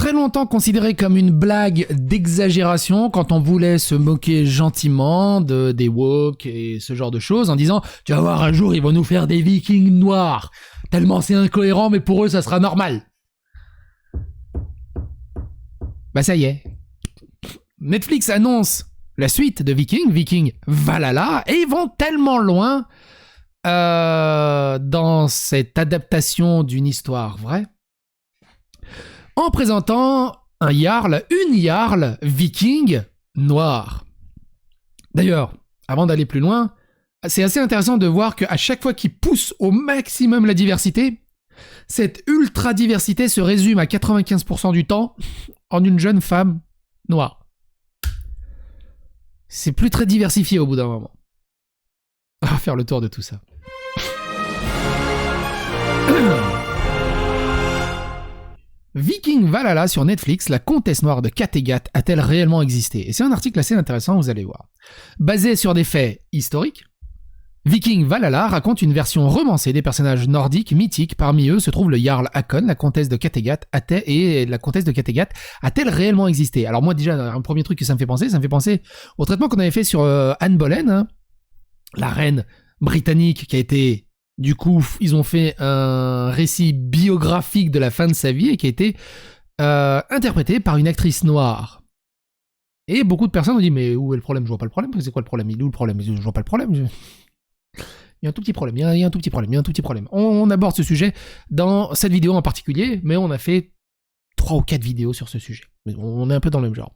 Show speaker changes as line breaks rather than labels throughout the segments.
très longtemps considéré comme une blague d'exagération quand on voulait se moquer gentiment des woke et ce genre de choses en disant « Tu vas voir, un jour, ils vont nous faire des vikings noirs. Tellement c'est incohérent, mais pour eux, ça sera normal. » Bah ça y est. Netflix annonce la suite de Viking Valhalla, et ils vont tellement loin dans cette adaptation d'une histoire vraie, en présentant une jarl viking noire. D'ailleurs, avant d'aller plus loin, c'est assez intéressant de voir qu'à chaque fois qu'ils poussent au maximum la diversité, cette ultra-diversité se résume à 95% du temps en une jeune femme noire. C'est plus très diversifié au bout d'un moment. On va faire le tour de tout ça. Viking Valhalla sur Netflix, la comtesse noire de Kattegat a-t-elle réellement existé? Et c'est un article assez intéressant, vous allez voir. Basé sur des faits historiques, Viking Valhalla raconte une version romancée des personnages nordiques mythiques. Parmi eux se trouve le Jarl Hakon, la comtesse de Kattegat. Et la comtesse de Kattegat a-t-elle réellement existé? Alors moi déjà, un premier truc que ça me fait penser au traitement qu'on avait fait sur Anne Boleyn, hein, la reine britannique qui a été... Du coup, ils ont fait un récit biographique de la fin de sa vie et qui a été interprété par une actrice noire. Et beaucoup de personnes ont dit « Mais où est le problème? Je vois pas le problème. C'est quoi le problème? Il est où le problème? Je vois pas le problème. Il y a un tout petit problème. Il y a un tout petit problème. » On aborde ce sujet dans cette vidéo en particulier, mais on a fait 3 ou 4 vidéos sur ce sujet. On est un peu dans le même genre.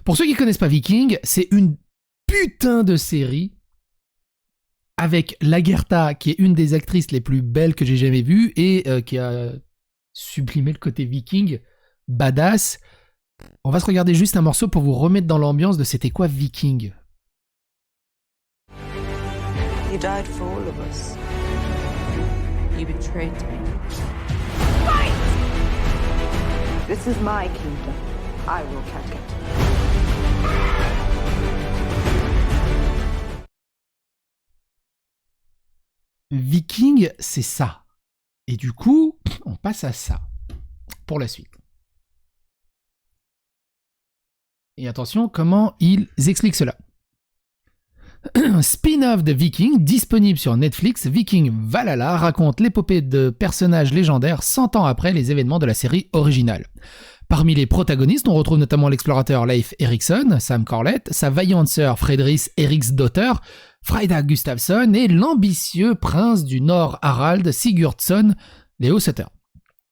Pour ceux qui connaissent pas Viking, c'est une putain de série avec Lagertha, qui est une des actrices les plus belles que j'ai jamais vues et qui a sublimé le côté viking, badass. On va se regarder juste un morceau pour vous remettre dans l'ambiance de c'était quoi Viking.
You died for all of us. You betrayed me. Fight! This is my kingdom. I will catch it.
Viking, c'est ça. Et du coup, on passe à ça pour la suite. Et attention, comment ils expliquent cela. Spin-off de Viking, disponible sur Netflix, Viking Valhalla raconte l'épopée de personnages légendaires 100 ans après les événements de la série originale. Parmi les protagonistes, on retrouve notamment l'explorateur Leif Erikson, Sam Corlett, sa vaillante sœur Fredris Eriksdotter, Freida Gustafsson et l'ambitieux prince du Nord Harald Sigurdsson, Leo Sutter.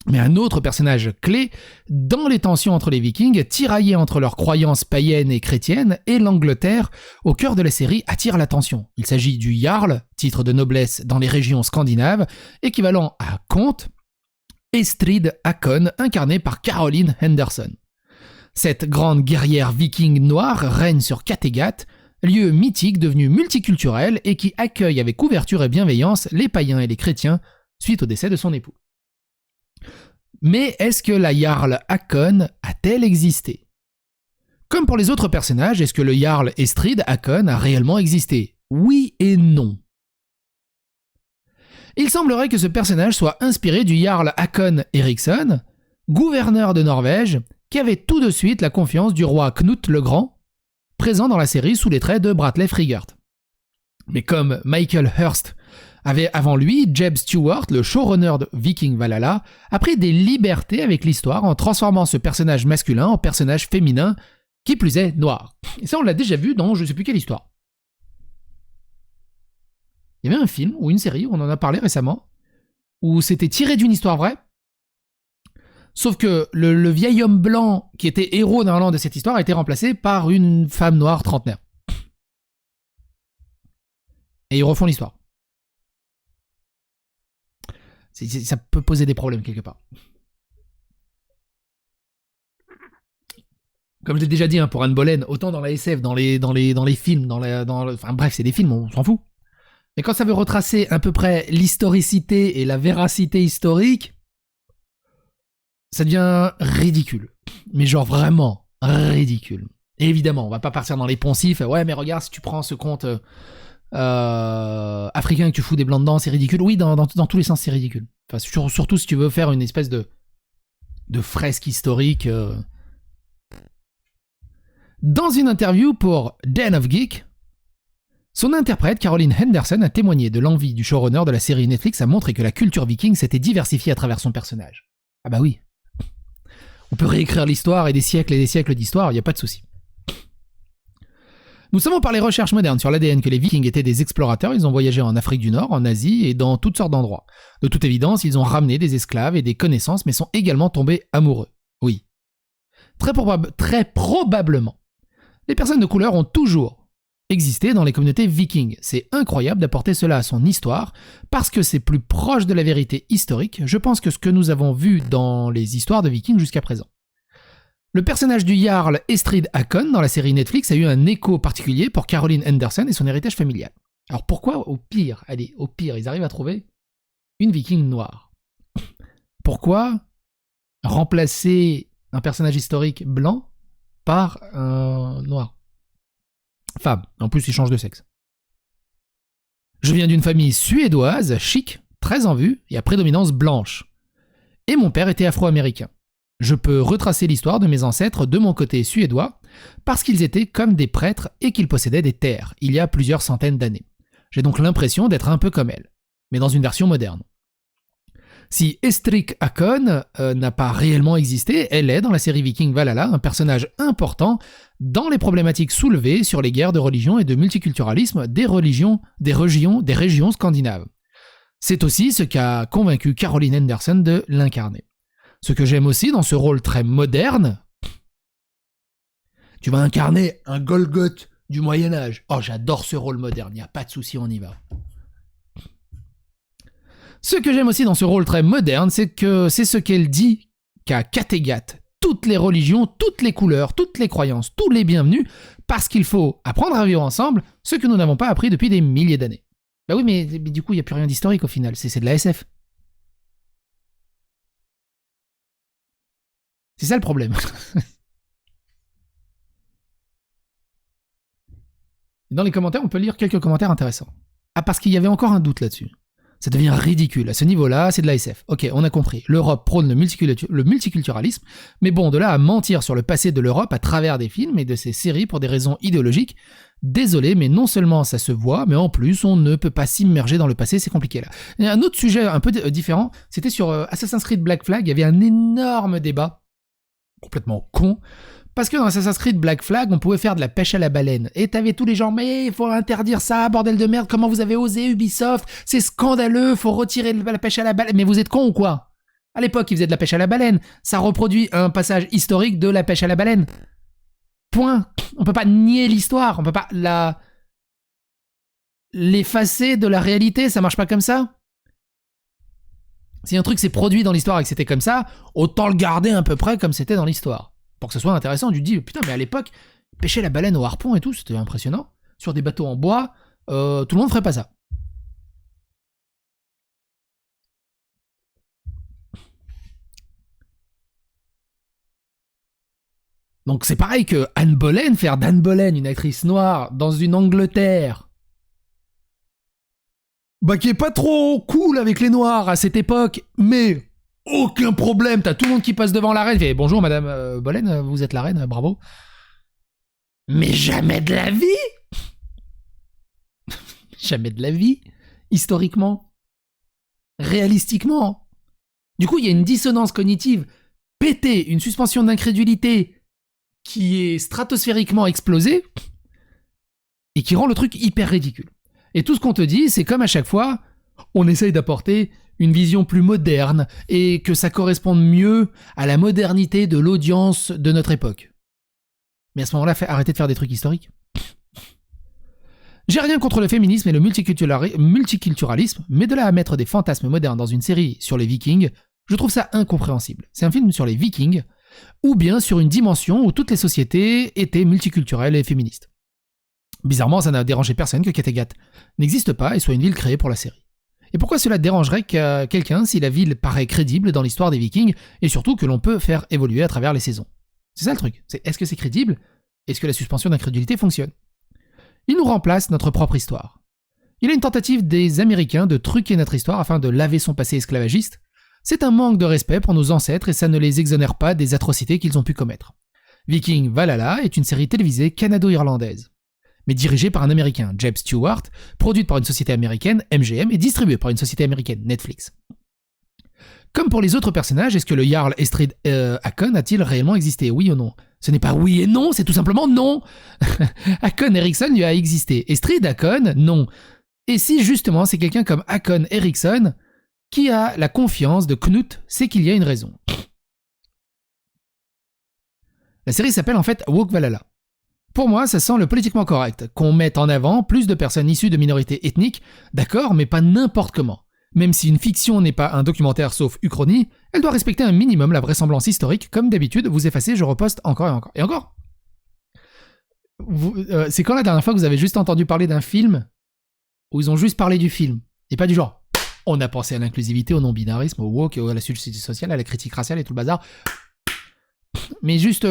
Mais un autre personnage clé dans les tensions entre les Vikings, tiraillés entre leurs croyances païennes et chrétiennes, et l'Angleterre, au cœur de la série, attire l'attention. Il s'agit du Jarl, titre de noblesse dans les régions scandinaves, équivalent à comte, Estrid Hakon, incarné par Caroline Henderson. Cette grande guerrière viking noire règne sur Kattegat, lieu mythique devenu multiculturel et qui accueille avec ouverture et bienveillance les païens et les chrétiens suite au décès de son époux. Mais est-ce que la Jarl Hakon a-t-elle existé? Comme pour les autres personnages, est-ce que le Jarl Estrid Hakon a réellement existé? Oui et non. Il semblerait que ce personnage soit inspiré du Jarl Hakon Eriksson, gouverneur de Norvège, qui avait tout de suite la confiance du roi Knut le Grand, présent dans la série sous les traits de Brattleff Riegert. Mais comme Michael Hurst avait avant lui, Jeb Stewart, le showrunner de Viking Valhalla, a pris des libertés avec l'histoire en transformant ce personnage masculin en personnage féminin, qui plus est noir. Et ça on l'a déjà vu dans je sais plus quelle histoire. Il y avait un film ou une série, on en a parlé récemment, où c'était tiré d'une histoire vraie, sauf que le vieil homme blanc qui était héros normalement de cette histoire a été remplacé par une femme noire trentenaire. Et ils refont l'histoire. Ça peut poser des problèmes quelque part. Comme je l'ai déjà dit hein, pour Anne Boleyn, autant dans la SF, dans les films, enfin bref, c'est des films, on s'en fout. Mais quand ça veut retracer à peu près l'historicité et la véracité historique, ça devient ridicule. Mais genre vraiment ridicule. Et évidemment, on va pas partir dans les poncifs. Ouais, mais regarde, si tu prends ce conte africain et que tu fous des blancs dedans, c'est ridicule. Oui, dans tous les sens, c'est ridicule. Enfin, surtout si tu veux faire une espèce de de fresques historiques. Dans une interview pour Den of Geek, son interprète, Caroline Henderson, a témoigné de l'envie du showrunner de la série Netflix à montrer que la culture viking s'était diversifiée à travers son personnage. Ah bah oui. On peut réécrire l'histoire et des siècles d'histoire, il n'y a pas de souci. Nous savons par les recherches modernes sur l'ADN que les Vikings étaient des explorateurs, ils ont voyagé en Afrique du Nord, en Asie et dans toutes sortes d'endroits. De toute évidence, ils ont ramené des esclaves et des connaissances, mais sont également tombés amoureux. Oui. Très probablement. Les personnes de couleur ont toujours existé dans les communautés vikings. C'est incroyable d'apporter cela à son histoire, parce que c'est plus proche de la vérité historique, je pense, que ce que nous avons vu dans les histoires de vikings jusqu'à présent. Le personnage du Jarl Estrid Hakon dans la série Netflix a eu un écho particulier pour Caroline Henderson et son héritage familial. Alors pourquoi, au pire, ils arrivent à trouver une viking noire? Pourquoi remplacer un personnage historique blanc par un noir? Femme, en plus il change de sexe. Je viens d'une famille suédoise, chic, très en vue et à prédominance blanche. Et mon père était afro-américain. Je peux retracer l'histoire de mes ancêtres de mon côté suédois parce qu'ils étaient comme des prêtres et qu'ils possédaient des terres il y a plusieurs centaines d'années. J'ai donc l'impression d'être un peu comme elle, mais dans une version moderne. Si Estrid Hakon n'a pas réellement existé, elle est dans la série Viking Valhalla un personnage important dans les problématiques soulevées sur les guerres de religion et de multiculturalisme des régions scandinaves. C'est aussi ce qui a convaincu Caroline Henderson de l'incarner. Ce que j'aime aussi dans ce rôle très moderne, tu vas incarner un Golgoth du Moyen-Âge. Oh, j'adore ce rôle moderne, il n'y a pas de souci, on y va. Ce que j'aime aussi dans ce rôle très moderne, c'est que c'est ce qu'elle dit qu'à Kattegat, toutes les religions, toutes les couleurs, toutes les croyances, tous les bienvenus, parce qu'il faut apprendre à vivre ensemble, ce que nous n'avons pas appris depuis des milliers d'années. Bah oui, mais du coup, il n'y a plus rien d'historique au final, c'est de la SF. C'est ça le problème. Dans les commentaires, on peut lire quelques commentaires intéressants. Ah, parce qu'il y avait encore un doute là-dessus. Ça devient ridicule. À ce niveau-là, c'est de la SF. Ok, on a compris. L'Europe prône le multiculturalisme, mais bon, de là à mentir sur le passé de l'Europe à travers des films et de ces séries pour des raisons idéologiques, désolé, mais non seulement ça se voit, mais en plus, on ne peut pas s'immerger dans le passé, c'est compliqué là. Il y a un autre sujet un peu différent, c'était sur Assassin's Creed Black Flag, il y avait un énorme débat complètement con, parce que dans Assassin's Creed Black Flag, on pouvait faire de la pêche à la baleine. Et t'avais tous les gens, mais il faut interdire ça, bordel de merde, comment vous avez osé Ubisoft, c'est scandaleux, faut retirer la pêche à la baleine. Mais vous êtes cons ou quoi? À l'époque, ils faisaient de la pêche à la baleine, ça reproduit un passage historique de la pêche à la baleine. Point. On peut pas nier l'histoire, on peut pas l'effacer de la réalité, ça marche pas comme ça. Si un truc s'est produit dans l'histoire et que c'était comme ça, autant le garder à peu près comme c'était dans l'histoire. Pour que ce soit intéressant, tu te dis, putain, mais à l'époque, pêcher la baleine au harpon et tout, c'était impressionnant. Sur des bateaux en bois, tout le monde ferait pas ça. Donc c'est pareil que Anne Boleyn, faire d'Anne Boleyn une actrice noire dans une Angleterre qui est pas trop cool avec les noirs à cette époque, mais aucun problème, t'as tout le monde qui passe devant la reine, fait bonjour madame Boleyn, vous êtes la reine, bravo. Mais jamais de la vie. Jamais de la vie, historiquement, réalistiquement. Du coup, il y a une dissonance cognitive pétée, une suspension d'incrédulité qui est stratosphériquement explosée et qui rend le truc hyper ridicule. Et tout ce qu'on te dit, c'est comme à chaque fois, on essaye d'apporter une vision plus moderne et que ça corresponde mieux à la modernité de l'audience de notre époque. Mais à ce moment-là, arrêtez de faire des trucs historiques. J'ai rien contre le féminisme et le multiculturalisme, mais de là à mettre des fantasmes modernes dans une série sur les Vikings, je trouve ça incompréhensible. C'est un film sur les Vikings, ou bien sur une dimension où toutes les sociétés étaient multiculturelles et féministes. Bizarrement, ça n'a dérangé personne que Kattegat n'existe pas et soit une ville créée pour la série. Et pourquoi cela dérangerait quelqu'un si la ville paraît crédible dans l'histoire des Vikings et surtout que l'on peut faire évoluer à travers les saisons? C'est ça le truc. Est-ce que c'est crédible? Est-ce que la suspension d'incrédulité fonctionne? Il nous remplace notre propre histoire. Il y a une tentative des Américains de truquer notre histoire afin de laver son passé esclavagiste, C'est un manque de respect pour nos ancêtres et ça ne les exonère pas des atrocités qu'ils ont pu commettre. Viking Valhalla est une série télévisée canado-irlandaise, mais dirigée par un Américain, Jeb Stewart, produite par une société américaine, MGM, et distribuée par une société américaine, Netflix. Comme pour les autres personnages, est-ce que le Jarl Estrid Hakon a-t-il réellement existé, oui ou non? Ce n'est pas oui et non, c'est tout simplement non. Hakon Eriksson lui a existé. Estrid Hakon, non. Et si justement c'est quelqu'un comme Hakon Eriksson qui a la confiance de Knut, c'est qu'il y a une raison. La série s'appelle en fait Woke Valhalla. Pour moi, ça sent le politiquement correct, qu'on mette en avant plus de personnes issues de minorités ethniques, d'accord, mais pas n'importe comment. Même si une fiction n'est pas un documentaire sauf uchronie, elle doit respecter un minimum la vraisemblance historique, comme d'habitude, vous effacez, je reposte encore et encore. Et encore c'est quand la dernière fois que vous avez juste entendu parler d'un film où ils ont juste parlé du film, et pas du genre on a pensé à l'inclusivité, au non-binarisme, au woke, à la justice sociale, à la critique raciale et tout le bazar, mais juste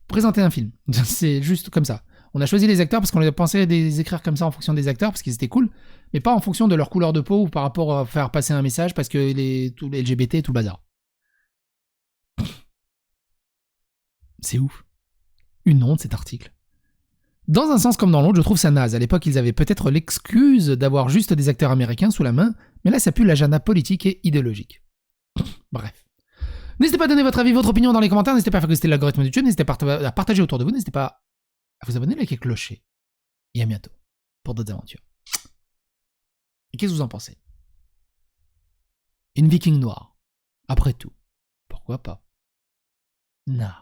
présenter un film, c'est juste comme ça. On a choisi les acteurs parce qu'on a pensé à les écrire comme ça en fonction des acteurs parce qu'ils étaient cool, mais pas en fonction de leur couleur de peau ou par rapport à faire passer un message parce que tous les LGBT et tout le bazar. C'est ouf. Une honte cet article. Dans un sens comme dans l'autre, je trouve ça naze. À l'époque, ils avaient peut-être l'excuse d'avoir juste des acteurs américains sous la main, mais là, ça pue l'agenda politique et idéologique. Bref. N'hésitez pas à donner votre avis, votre opinion dans les commentaires, n'hésitez pas à faire tester l'algorithme de YouTube, n'hésitez pas à partager autour de vous, n'hésitez pas à vous abonner, liker, clocher. Et à bientôt pour d'autres aventures. Et qu'est-ce que vous en pensez? Une viking noire. Après tout, pourquoi pas? Non.